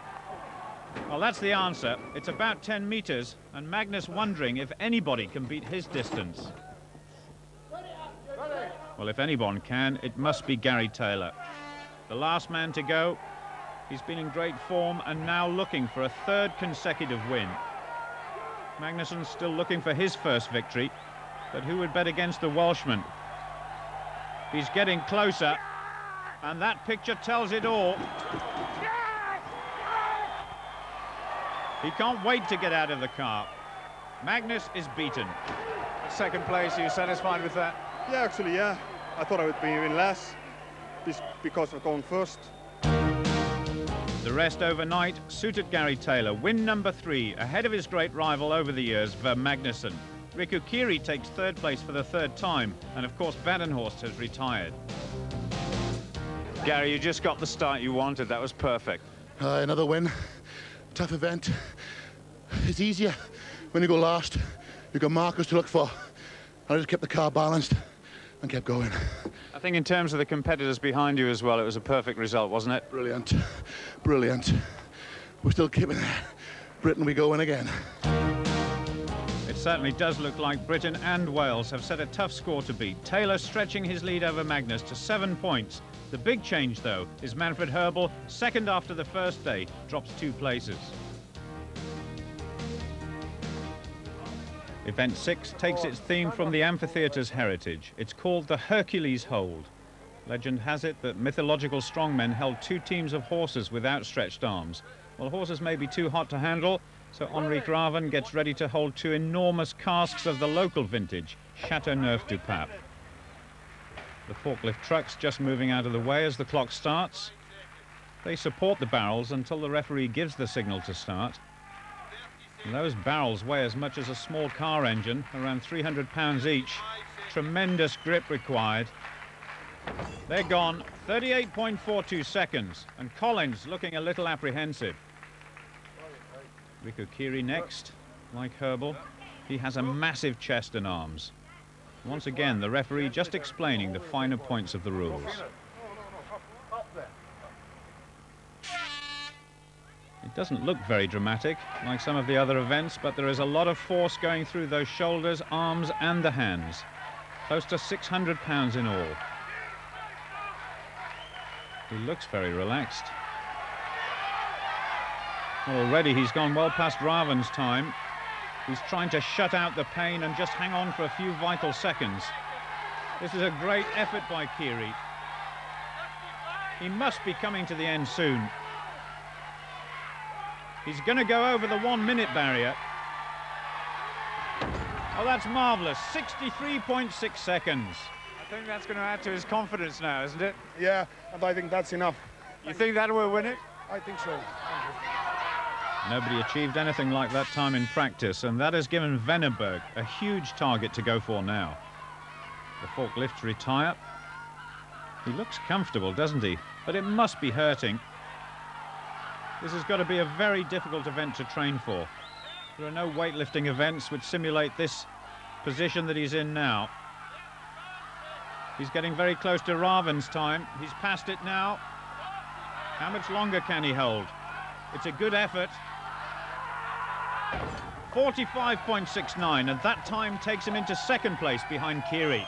Well, that's the answer. It's about 10 meters, and Magnus wondering if anybody can beat his distance. Well, if anyone can, it must be Gary Taylor. The last man to go. He's been in great form and now looking for a third consecutive win. Magnussen's still looking for his first victory, but who would bet against the Welshman? He's getting closer, and that picture tells it all. He can't wait to get out of the car. Magnus is beaten. Second place, are you satisfied with that? Yeah, actually, yeah. I thought I would be even less because of going first. The rest overnight suited Gary Taylor. Win number 3, ahead of his great rival over the years, Ver Magnussen. Riku Kiri takes third place for the third time, and of course Badenhorst has retired. Gary, you just got the start you wanted. That was perfect. Another win. Tough event. It's easier when you go last. You've got markers to look for. I just kept the car balanced and kept going. I think in terms of the competitors behind you as well, it was a perfect result, wasn't it? Brilliant. Brilliant. We're still keeping it. Britain, we go in again. It certainly does look like Britain and Wales have set a tough score to beat. Taylor stretching his lead over Magnus to 7 points. The big change, though, is Manfred Herbel, second after the first day, drops 2 places. Event 6 takes its theme from the amphitheatre's heritage. It's called the Hercules Hold. Legend has it that mythological strongmen held 2 teams of horses with outstretched arms. Well, horses may be too hot to handle, so Henri Graven gets ready to hold 2 enormous casks of the local vintage, Chateauneuf du Pape. The forklift trucks just moving out of the way as the clock starts. They support the barrels until the referee gives the signal to start. And those barrels weigh as much as a small car engine, around 300 pounds each. Tremendous grip required. They're gone, 38.42 seconds, and Collins looking a little apprehensive. Riku Kiri next, like Herbel. He has a massive chest and arms. Once again, the referee just explaining the finer points of the rules. It doesn't look very dramatic, like some of the other events, but there is a lot of force going through those shoulders, arms and the hands. Close to 600 pounds in all. He looks very relaxed. Well, already he's gone well past Raven's time. He's trying to shut out the pain and just hang on for a few vital seconds. This is a great effort by Kiri. He must be coming to the end soon. He's going to go over the 1 minute barrier. Oh, that's marvellous. 63.6 seconds. I think that's going to add to his confidence now, isn't it? Yeah, and I think that's enough. You think that will win it? I think so. Nobody achieved anything like that time in practice, and that has given Venneberg a huge target to go for now. The forklifts retire. He looks comfortable, doesn't he? But it must be hurting. This has got to be a very difficult event to train for. There are no weightlifting events which simulate this position that he's in now. He's getting very close to Raven's time. He's passed it now. How much longer can he hold? It's a good effort. 45.69, and that time takes him into second place behind Kiri.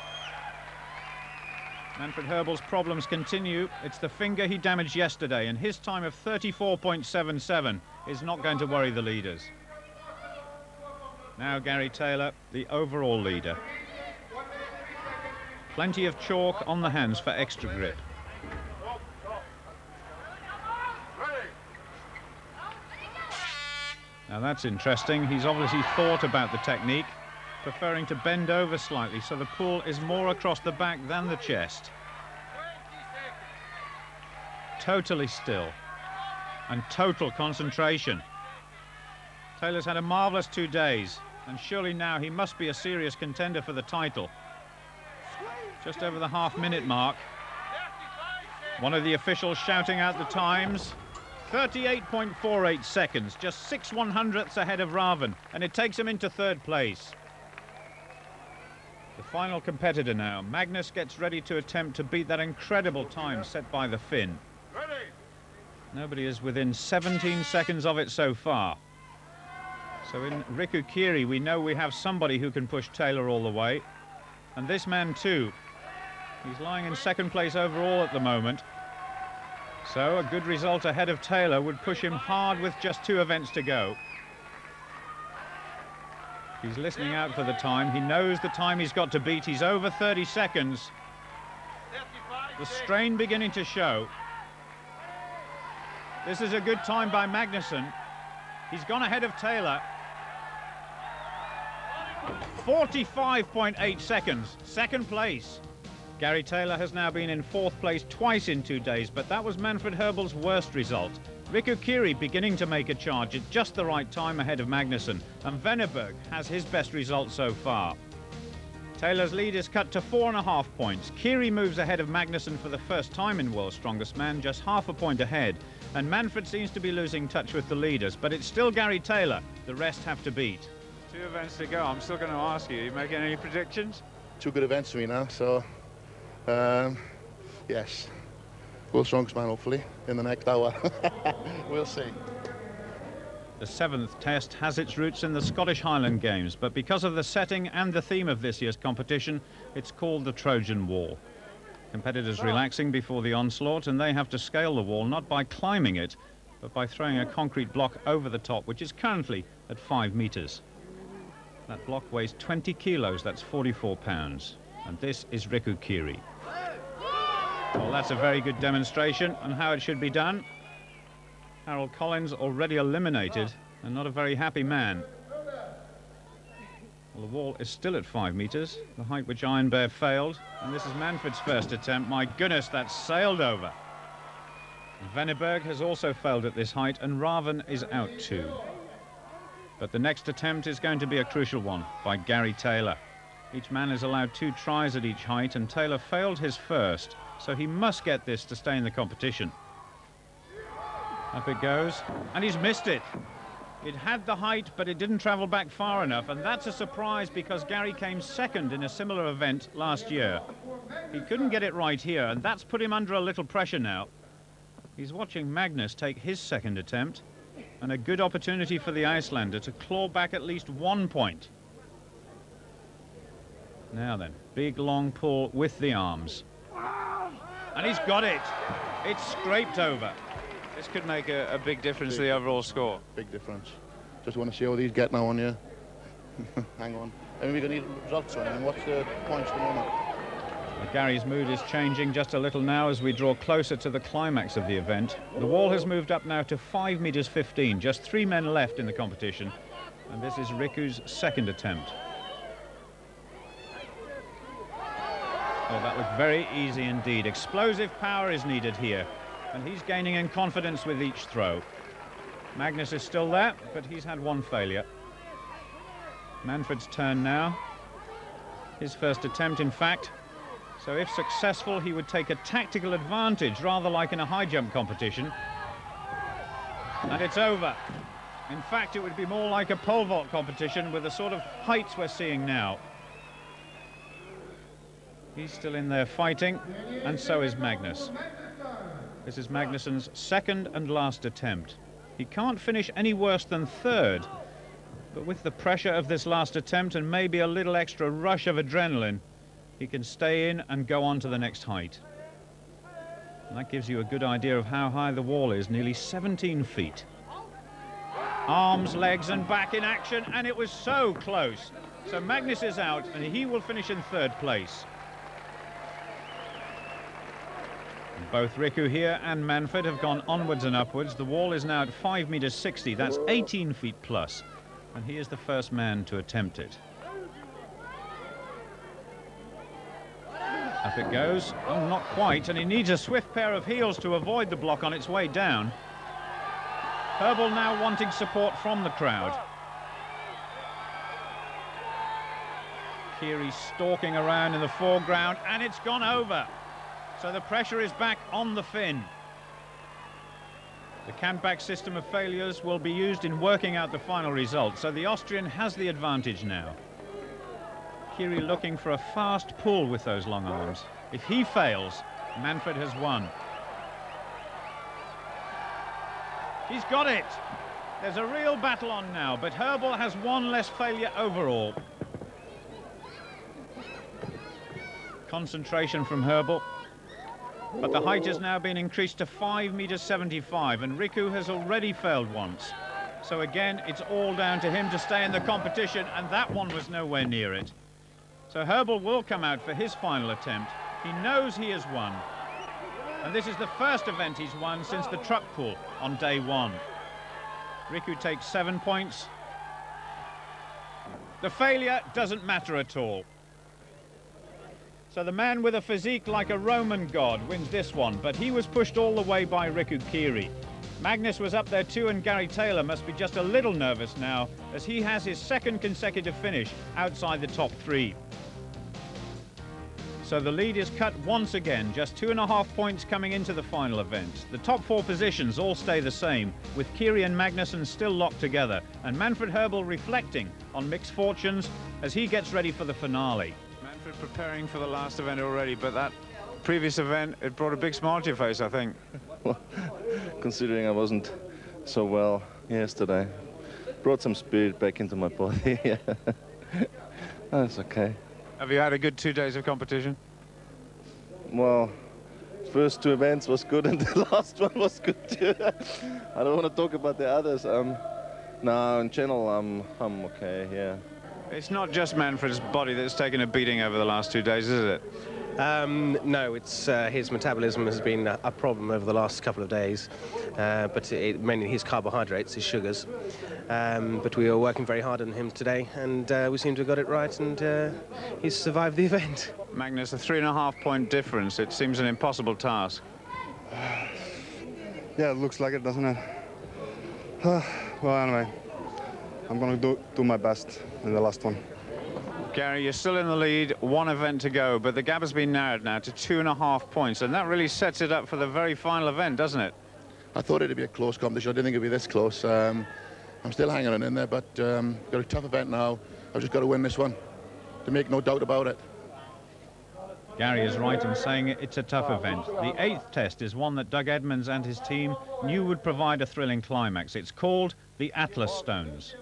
Manfred Herbel's problems continue. It's the finger he damaged yesterday, and his time of 34.77 is not going to worry the leaders. Now Gary Taylor, the overall leader. Plenty of chalk on the hands for extra grip. Now that's interesting. He's obviously thought about the technique, preferring to bend over slightly so the pull is more across the back than the chest. Totally still and total concentration. Taylor's had a marvellous 2 days, and surely now he must be a serious contender for the title. Just over the half-minute mark. One of the officials shouting out the times. 38.48 seconds, just 6/100ths ahead of Raven, and it takes him into third place. The final competitor now. Magnus gets ready to attempt to beat that incredible time set by the Finn. Nobody is within 17 seconds of it so far. So in Riku Kiri, we know we have somebody who can push Taylor all the way. And this man too. He's lying in second place overall at the moment. So a good result ahead of Taylor would push him hard with just 2 events to go. He's listening out for the time. He knows the time he's got to beat. He's over 30 seconds. The strain beginning to show. This is a good time by Magnusson. He's gone ahead of Taylor. 45.8 seconds, second place. Gary Taylor has now been in 4th place twice in 2 days, but that was Manfred Herbel's worst result. Riku Kiri beginning to make a charge at just the right time ahead of Magnusson, and Venneberg has his best result so far. Taylor's lead is cut to 4.5 points. Kiri moves ahead of Magnusson for the first time in World's Strongest Man, just half a point ahead. And Manfred seems to be losing touch with the leaders, but it's still Gary Taylor. The rest have to beat. 2 events to go. I'm still going to ask you, are you making any predictions? 2 good events for me now, so yes. World's Strongest Man, hopefully, in the next hour. We'll see. The 7th test has its roots in the Scottish Highland Games, but because of the setting and the theme of this year's competition, it's called the Trojan Wall. Competitors relaxing before the onslaught, and they have to scale the wall not by climbing it, but by throwing a concrete block over the top, which is currently at 5 meters. That block weighs 20 kilos, that's 44 pounds. And this is Riku Kiri. Well, that's a very good demonstration on how it should be done. Harold Collins already eliminated, and not a very happy man. Well, the wall is still at 5 meters, the height which Iron Bear failed, and this is Manfred's first attempt. My goodness, that's sailed over. Venneberg has also failed at this height, and Raven is out too. But the next attempt is going to be a crucial one by Gary Taylor. Each man is allowed 2 tries at each height, and Taylor failed his first, so he must get this to stay in the competition. Up it goes, and he's missed it. It had the height, but it didn't travel back far enough, and that's a surprise because Gary came second in a similar event last year. He couldn't get it right here, and that's put him under a little pressure now. He's watching Magnus take his second attempt, and a good opportunity for the Icelander to claw back at least 1 point. Now then, big long pull with the arms. And he's got it. It's scraped over. This could make a big difference to the overall score. Big difference. Just want to see how these get now on you. Hang on. I mean, we're going to need results on it. And what's the points at the moment? Gary's mood is changing just a little now as we draw closer to the climax of the event. The wall has moved up now to 5 meters 15. Just 3 men left in the competition. And this is Riku's second attempt. Oh, that looked very easy indeed. Explosive power is needed here. And he's gaining in confidence with each throw. Magnus is still there, but he's had 1 failure. Manfred's turn now. His first attempt, in fact. So if successful, he would take a tactical advantage, rather like in a high jump competition. And it's over. In fact, it would be more like a pole vault competition with the sort of heights we're seeing now. He's still in there fighting, and so is Magnus. This is Magnusson's second and last attempt. He can't finish any worse than third, but with the pressure of this last attempt and maybe a little extra rush of adrenaline, he can stay in and go on to the next height. And that gives you a good idea of how high the wall is, nearly 17 feet. Arms, legs and back in action, and it was so close. So Magnus is out, and he will finish in 3rd place. Both Riku here and Manfred have gone onwards and upwards. The wall is now at 5 meters 60. That's 18 feet plus. And he is the first man to attempt it. Up it goes. Oh, not quite. And he needs a swift pair of heels to avoid the block on its way down. Herbel now wanting support from the crowd. Kiri stalking around in the foreground, and it's gone over. So the pressure is back on the Finn. The cant-back system of failures will be used in working out the final result, so the Austrian has the advantage now. Kiri looking for a fast pull with those long arms. If he fails, Manfred has won. He's got it. There's a real battle on now, but Herbel has 1 less failure overall. Concentration from Herbal. But the height has now been increased to 5.75 meters, and Riku has already failed once. So again, it's all down to him to stay in the competition, and that one was nowhere near it. So Herbal will come out for his final attempt. He knows he has won. And this is the first event he's won since the truck pull on day one. Riku takes 7 points. The failure doesn't matter at all. So the man with a physique like a Roman god wins this one, but he was pushed all the way by Riku Kiri. Magnus was up there too, and Gary Taylor must be just a little nervous now as he has his second consecutive finish outside the top 3. So the lead is cut once again, just 2.5 points coming into the final event. The top 4 positions all stay the same, with Kiri and Magnussen still locked together, and Manfred Herbal reflecting on mixed fortunes as he gets ready for the finale. Manfred preparing for the last event already, but that previous event, it brought a big smile to your face, I think. Well, considering I wasn't so well yesterday, brought some spirit back into my body. Yeah. That's okay. Have you had a good 2 days of competition? Well, first 2 events was good and the last one was good too. I don't want to talk about the others. No, in general, I'm okay, yeah. It's not just Manfred's body that's taken a beating over the last 2 days, is it? No, it's his metabolism has been a problem over the last couple of days, but mainly his carbohydrates, his sugars. But we are working very hard on him today, and we seem to have got it right, and he's survived the event. Magnus, a 3.5 point difference. It seems an impossible task. Yeah, it looks like it, doesn't it? Well, anyway, I'm going to do my best in the last one. Gary, you're still in the lead, 1 event to go, but the gap has been narrowed now to 2.5 points, and that really sets it up for the very final event, doesn't it? I thought it'd be a close competition. I didn't think it'd be this close. I'm still hanging on in there, but got a tough event now. I've just got to win this one, to make no doubt about it. Gary is right in saying it's a tough event. The 8th test is one that Doug Edmonds and his team knew would provide a thrilling climax. It's called the Atlas Stones.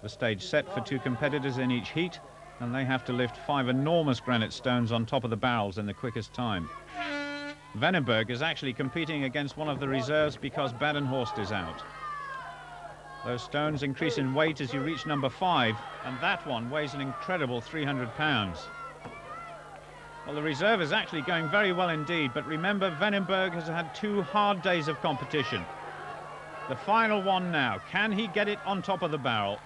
The stage set for 2 competitors in each heat, and they have to lift 5 enormous granite stones on top of the barrels in the quickest time. Vandenberg is actually competing against one of the reserves because Badenhorst is out. Those stones increase in weight as you reach number 5, and that one weighs an incredible 300 pounds. Well, the reserve is actually going very well indeed, but remember, Vandenberg has had 2 hard days of competition. The final one now. Can he get it on top of the barrel?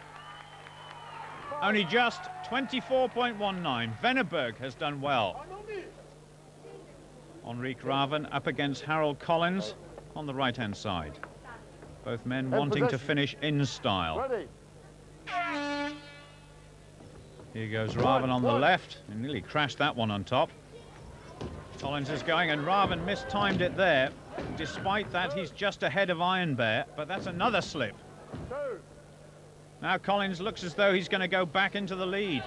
Only just 24.19. Vandenberg has done well. Enrique Raven up against Harold Collins on the right-hand side. Both men wanting to finish in style. Here goes Raven on the left. He nearly crashed that one on top. Collins is going, and Raven mistimed it there. Despite that, he's just ahead of Iron Bear, but that's another slip. Now Collins looks as though he's going to go back into the lead.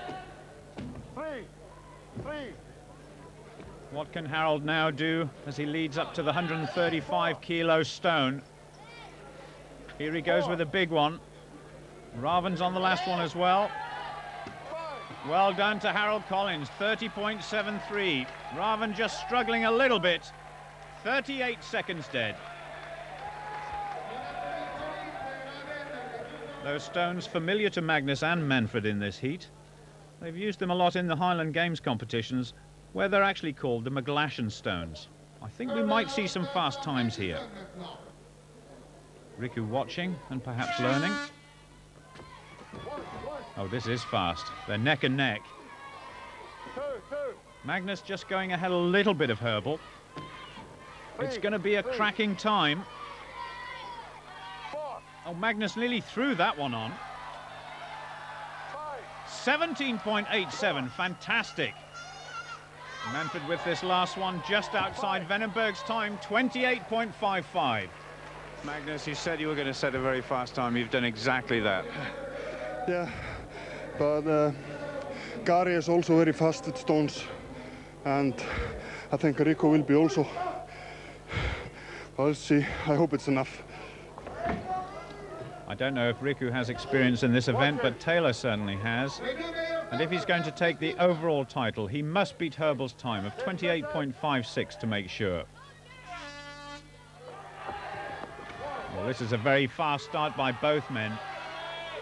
What can Harold now do as he leads up to the 135-kilo stone? Here he goes with a big one. Raven's on the last one as well. Well done to Harold Collins, 30.73. Raven just struggling a little bit. 38 seconds dead. Those stones familiar to Magnus and Manfred in this heat. They've used them a lot in the Highland Games competitions, where they're actually called the McGlashan stones. I think we might see some fast times here. Riku watching and perhaps learning. Oh, this is fast. They're neck and neck. Magnus just going ahead a little bit of Herbal. It's going to be a cracking time. Oh, Magnus nearly threw that one on. 17.87, fantastic. Manfred with this last one just outside Vandenberg's time, 28.55. Magnus, you said you were going to set a very fast time. You've done exactly that. Yeah, but Gary is also very fast at stones, and I think Rico will be also. Well, let's see. I hope it's enough. I don't know if Riku has experience in this event, but Taylor certainly has. And if he's going to take the overall title, he must beat Herbal's time of 28.56 to make sure. Well, this is a very fast start by both men.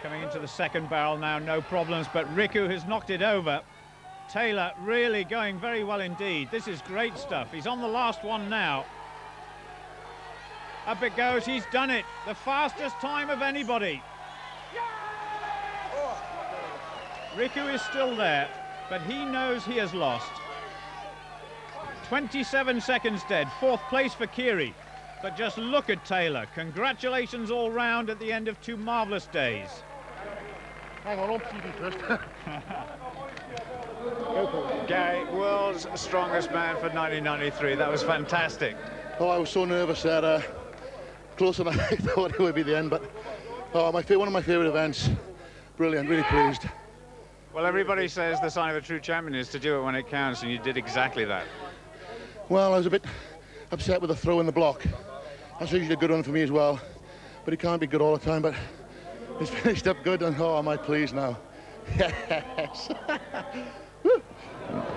Coming into the second barrel now, no problems, but Riku has knocked it over. Taylor really going very well indeed. This is great stuff. He's on the last one now. Up it goes, he's done it. The fastest time of anybody. Riku is still there, but he knows he has lost. 27 seconds dead, fourth place for Kiri. But just look at Taylor. Congratulations all round at the end of 2 marvellous days. Hang on TV first. Gary, world's strongest man for 1993. That was fantastic. Oh, I was so nervous that closer than I thought it would be the end, but oh, one of my favourite events. Brilliant, really pleased. Well, everybody says the sign of a true champion is to do it when it counts, and you did exactly that. Well, I was a bit upset with the throw in the block. That's usually a good one for me as well, but it can't be good all the time, but it's finished up good, and oh, am I pleased now. Yes.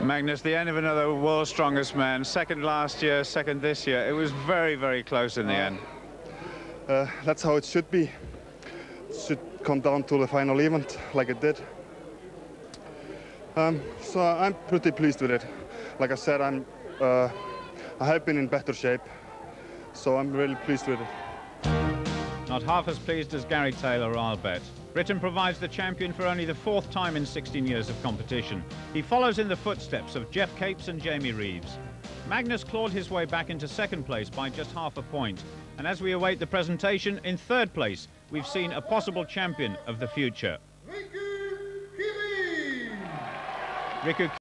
Magnus, the end of another world's strongest man. Second last year, second this year. It was very, very close in the end. That's how it should be. It should come down to the final event, like it did. So I'm pretty pleased with it. Like I said, I have been in better shape, so I'm really pleased with it. Not half as pleased as Gary Taylor, I'll bet. Britain provides the champion for only the 4th time in 16 years of competition. He follows in the footsteps of Jeff Capes and Jamie Reeves. Magnus clawed his way back into 2nd place by just half a point. And as we await the presentation, in 3rd place, we've seen a possible champion of the future. Riku